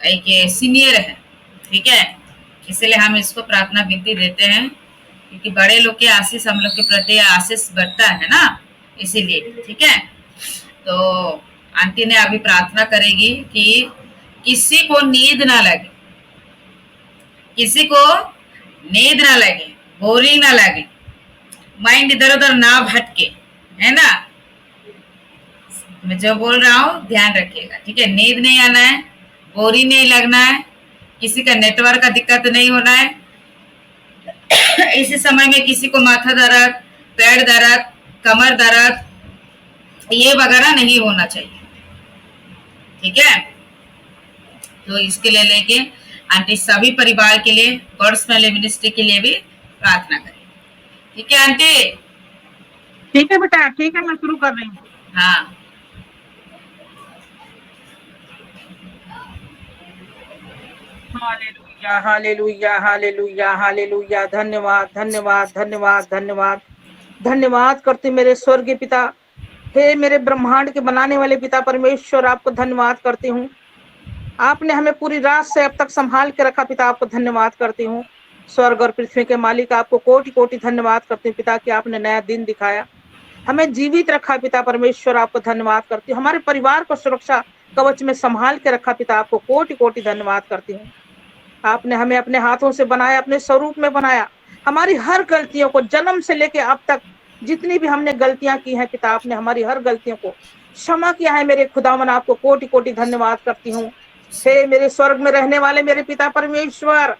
एक सीनियर है, ठीक है, इसलिए हम इसको प्रार्थना विधि देते हैं, क्योंकि बड़े लोग के आशीष हम लोग के प्रति आशीष बढ़ता है ना, इसीलिए। ठीक है, तो आंटी ने अभी प्रार्थना करेगी कि किसी को नींद ना लगे, किसी को नींद ना लगे, बोरिंग ना लगे, माइंड इधर उधर ना भटके, है ना। मैं जो बोल रहा हूँ ध्यान रखिएगा, ठीक है। नींद नहीं आना है, बोरिंग नहीं लगना है, किसी का नेटवर्क का दिक्कत नहीं होना है, इसी समय में किसी को माथा दर्द, पैर दर्द, कमर दर्द ये वगैरह नहीं होना चाहिए, ठीक है। तो इसके लिए लेके आंटी सभी परिवार के लिए, गॉड्स फैमिली मिनिस्ट्री के लिए भी प्रार्थना करें, ठीक है आंटी। ठीक है बेटा, ठीक है, मैं शुरू कर रही हूँ। हाँ, हालेलुया हालेलुया हालेलुया हालेलुया। धन्यवाद धन्यवाद धन्यवाद धन्यवाद धन्यवाद करते मेरे स्वर्गीय पिता। हे मेरे ब्रह्मांड के बनाने वाले पिता परमेश्वर, आपको धन्यवाद करती हूँ। आपने हमें पूरी रात से अब तक संभाल के रखा पिता, आपको धन्यवाद करती हूँ। स्वर्ग और पृथ्वी के मालिक, आपको कोटि कोटि धन्यवाद करती हूँ पिता कि आपने नया दिन दिखाया, हमें जीवित रखा पिता परमेश्वर, आपको धन्यवाद करती हूँ। हमारे परिवार को सुरक्षा कवच में संभाल के रखा पिता, आपको कोटि कोटि धन्यवाद करती हूँ। आपने हमें अपने हाथों से बनाया, अपने स्वरूप में बनाया। हमारी हर गलतियों को जन्म से लेके अब तक जितनी भी हमने गलतियां की हैं पिता, आपने हमारी हर गलतियों को क्षमा किया है मेरे खुदावन, आपको कोटि कोटि धन्यवाद करती हूँ। हे मेरे स्वर्ग में रहने वाले मेरे पिता परमेश्वर,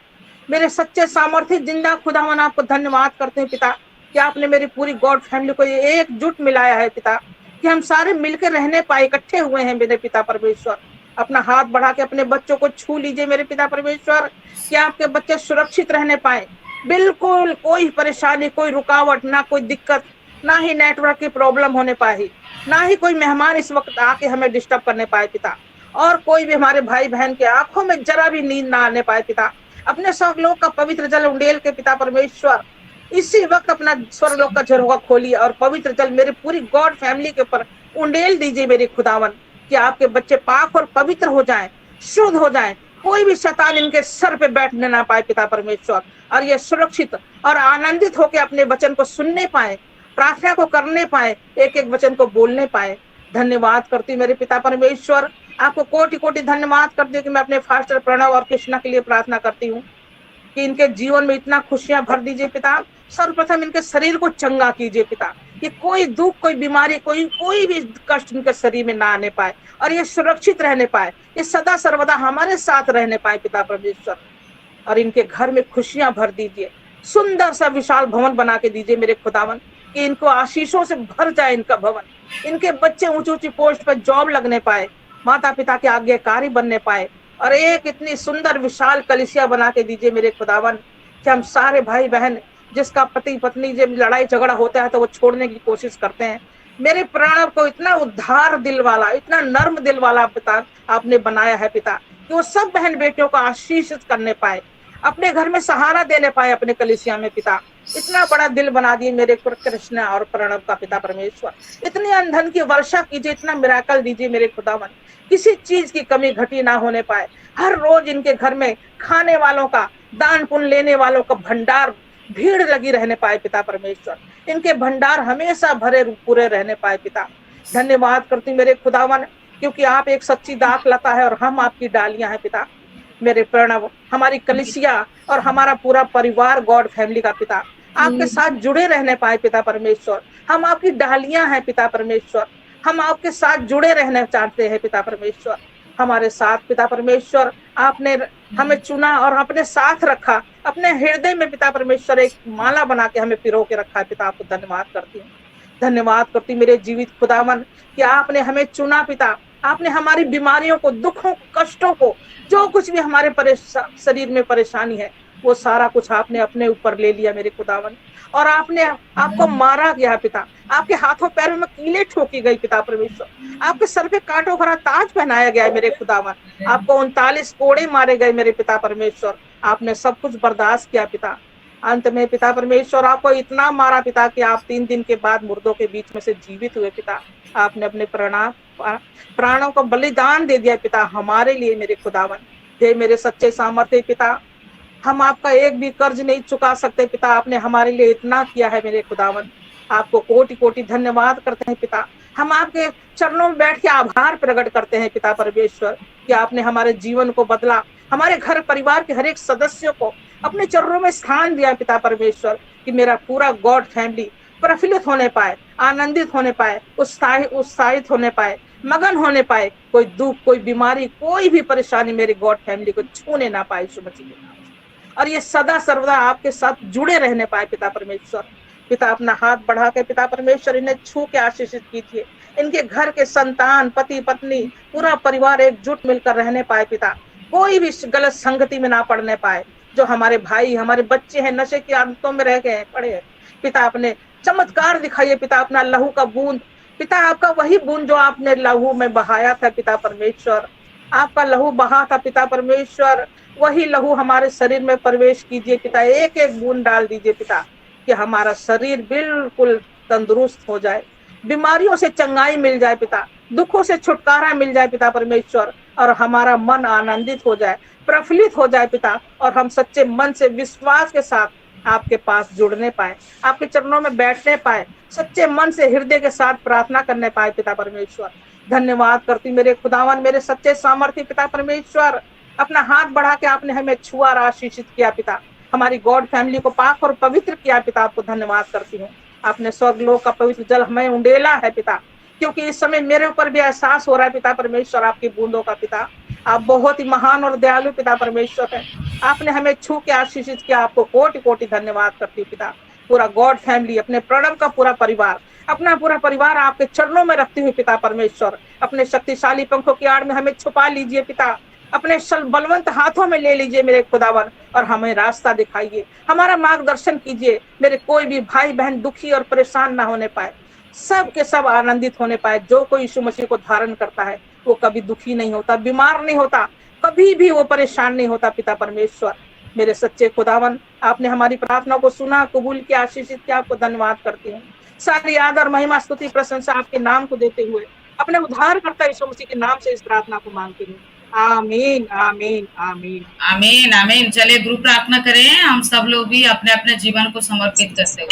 मेरे सच्चे सामर्थ्य जिंदा खुदावन, आपको धन्यवाद करते हैं पिता कि आपने मेरी पूरी गॉड फैमिली को एकजुट मिलाया है पिता, कि हम सारे मिलकर रहने पाए, इकट्ठे हुए हैं मेरे पिता परमेश्वर। अपना हाथ बढ़ा के अपने बच्चों को छू लीजिए मेरे पिता परमेश्वर, कि आपके बच्चे सुरक्षित रहने पाए, बिल्कुल कोई परेशानी, कोई रुकावट ना, कोई दिक्कत ना, ही नेटवर्क की प्रॉब्लम होने पाए, ना ही कोई मेहमान इस वक्त आके हमें डिस्टर्ब करने पाए पिता, और कोई भी हमारे भाई बहन के आंखों में जरा भी नींद ना आने पाए पिता। अपने स्वर्गलोक का पवित्र जल उंडेल के पिता परमेश्वर इसी वक्त अपना स्वर्गलोक का झरोखा खोलिए और पवित्र जल मेरे पूरी गॉड फैमिली के ऊपर उंडेल दीजिए मेरे खुदावन, कि आपके बच्चे पाक और पवित्र हो जाएं, शुद्ध हो जाएं, कोई भी शैतान इनके सर पे बैठने ना पाए पिता परमेश्वर, और ये सुरक्षित और आनंदित होकर अपने वचन को सुनने पाए, प्रार्थना को करने पाए, एक एक वचन को बोलने पाए। धन्यवाद करती मेरे पिता परमेश्वर, आपको कोटि कोटि धन्यवाद करती हूँ कि मैं अपने फास्टर प्रणव और कृष्णा के लिए प्रार्थना करती हूँ कि इनके जीवन में इतना खुशियां भर दीजिए पिता। सर्वप्रथम इनके शरीर को चंगा कीजिए पिता, कि कोई दुख, कोई बीमारी, कोई भी कष्ट इनके शरीर में ना आने पाए, और ये सुरक्षित रहने पाए, ये सदा सर्वदा हमारे साथ रहने पाए पिता परमेश्वर। और इनके घर में खुशियां भर दीजिए, सुंदर सा विशाल भवन बना के दीजिए मेरे खुदावन, कि इनको आशीषों से भर जाए इनका भवन, इनके बच्चे ऊंची ऊंची पोस्ट पर जॉब लगने पाए, माता पिता के आज्ञाकारी बनने पाए, और एक इतनी सुंदर विशाल कलिसिया बना के दीजिए मेरे खुदावन, कि हम सारे भाई बहन, जिसका पति पत्नी जब लड़ाई झगड़ा होता है तो वो छोड़ने की कोशिश करते हैं, मेरे प्रणव को इतना उद्धार दिल वाला, इतना नर्म दिल वाला पिता आपने बनाया है पिता, कि वो सब बहन बेटियों को आशीषित करने पाए, अपने घर में सहारा देने पाए अपने कलिसिया में पिता। इतना बड़ा दिल बना दिए मेरे कृष्ण और प्रणव का पिता परमेश्वर। इतनी अंधन की वर्षा कीजिए, इतना मिराकल दीजिए मेरे खुदावन, किसी चीज की कमी घटी ना होने पाए। हर रोज इनके घर में खाने वालों का, दान पुण्य लेने वालों का भंडार, भीड़ लगी रहने पाए पिता परमेश्वर। इनके भंडार हमेशा भरे पूरे रहने पाए पिता। धन्यवाद करती मेरे खुदावन, क्योंकि आप एक सच्ची दाख लता है और हम आपकी डालियां हैं पिता। मेरे प्रणव, हमारी कलिसिया और हमारा पूरा परिवार गॉड फैमिली का पिता आपके साथ जुड़े रहने पाए पिता परमेश्वर। हम आपकी डालियां हैं पिता परमेश्वर, हम आपके साथ जुड़े रहना चाहते हैं पिता परमेश्वर। हमारे साथ पिता परमेश्वर आपने हमें चुना और अपने साथ रखा, अपने हृदय में पिता परमेश्वर एक माला बना के हमें पिरो के रखा है पिता। आपको धन्यवाद करती हूँ, धन्यवाद करती मेरे जीवित खुदावन, कि आपने हमें चुना पिता। आपने हमारी बीमारियों को, दुखों को, कष्टों को, जो कुछ भी हमारे शरीर में परेशानी है, वो सारा कुछ आपने अपने ऊपर ले लिया मेरे खुदावन। और आपको मारा गया पिता, आपके हाथों पैरों में कीले ठोकी गई पिता परमेश्वर, आपके सर पे कांटों भरा ताज पहनाया गया मेरे खुदावन, आपको 39 कोड़े मारे गए मेरे पिता परमेश्वर। आपने सब कुछ बर्दाश्त किया पिता। अंत में पिता परमेश्वर आपको इतना मारा पिता कि आप 3 दिन के बाद मुर्दों के बीच में से जीवित हुए पिता। आपने अपने प्राणों को बलिदान दे दिया पिता हमारे लिए मेरे खुदावन। हे मेरे सच्चे सामर्थ्य पिता, हम आपका एक भी कर्ज नहीं चुका सकते पिता। आपने हमारे लिए इतना किया है मेरे खुदावन, आपको कोटि कोटि धन्यवाद करते हैं पिता। हम आपके चरणों में बैठ के आभार प्रकट करते हैं पिता परमेश्वर कि आपने हमारे जीवन को बदला, हमारे घर परिवार के हर एक सदस्यों को अपने चरणों में स्थान दिया पिता परमेश्वर, कि मेरा पूरा गॉड फैमिली प्रफुल्लित होने पाए, आनंदित होने पाए, उत्साहित होने पाए, मगन होने पाए। कोई दुख, कोई बीमारी, कोई भी परेशानी मेरे गॉड फैमिली को छूने ना पाए यीशु मसीह के नाम से। और ये सदा सर्वदा आपके साथ जुड़े रहने पाए पिता परमेश्वर। पिता अपना हाथ बढ़ा के पिता परमेश्वर इन्हें छू के आशीषित कीजिए। इनके घर के संतान, पति पत्नी, पूरा परिवार एकजुट मिलकर रहने पाए पिता। कोई भी गलत संगति में ना पड़ने पाए। जो हमारे भाई, हमारे बच्चे हैं, नशे की आदतों में रह गए हैं, पड़े हैं पिता, अपने चमत्कार दिखाइए पिता। अपना लहू का बूंद पिता, आपका वही बूंद जो आपने लहू में बहाया था पिता परमेश्वर, आपका लहू बहा था पिता परमेश्वर, वही लहू हमारे शरीर में प्रवेश कीजिए पिता। एक एक बूंद डाल दीजिए पिता, कि हमारा शरीर बिल्कुल तंदुरुस्त हो जाए, बीमारियों से चंगाई मिल जाए पिता, दुखों से छुटकारा मिल जाए पिता परमेश्वर, और हमारा मन आनंदित हो जाए, प्रफुल्लित हो जाए पिता। और हम सच्चे मन से विश्वास के साथ आपके पास जुड़ने पाए, आपके चरणों में बैठने पाए, सच्चे मन से हृदय के साथ प्रार्थना करने पाए पिता परमेश्वर। धन्यवाद करती मेरे खुदावन, मेरे सच्चे सामर्थ्य पिता परमेश्वर। अपना हाथ बढ़ा के आपने हमें छुआ और आशीषित किया पिता, हमारी गॉड फैमिली को पाक और पवित्र किया पिता। आपको धन्यवाद करती हूँ। आपने स्वर्गलोक का पवित्र जल हमें उंडेला है पिता, क्योंकि इस समय मेरे ऊपर भी एहसास हो रहा है पिता परमेश्वर आपकी बूंदों का पिता। आप बहुत ही महान और दयालु पिता परमेश्वर है। आपने हमें छू के आशीषित किया, आपको कोटि कोटि धन्यवाद करती हूँ पिता। पूरा गॉड फैमिली, अपने प्रणव का पूरा परिवार, अपना पूरा परिवार आपके चरणों में रखती हुई पिता परमेश्वर, अपने शक्तिशाली पंखों की आड़ में हमें छुपा लीजिए पिता। अपने बलवंत हाथों में ले लीजिए मेरे खुदावन, और हमें रास्ता दिखाइए, हमारा मार्गदर्शन कीजिए। मेरे कोई भी भाई बहन दुखी और परेशान ना होने पाए, सब के सब आनंदित होने पाए। जो कोई यीशु मसीह को धारण करता है वो कभी दुखी नहीं होता, बीमार नहीं होता, कभी भी वो परेशान नहीं होता पिता परमेश्वर। मेरे सच्चे खुदावन, आपने हमारी प्रार्थना को सुना, कबूल किया, आशीषित किया। आपको धन्यवाद करती हूँ। सारी आदर, महिमा, स्तुति, प्रशंसा आपके नाम को देते हुए अपने उद्धारकर्ता यीशु मसीह के नाम से इस प्रार्थना को मांगती हूँ। आमीन, आमीन, आमीन। आमीन आमीन। चलिए ग्रुप प्रार्थना करें हम सब लोग भी अपने अपने जीवन को समर्पित करते हुए।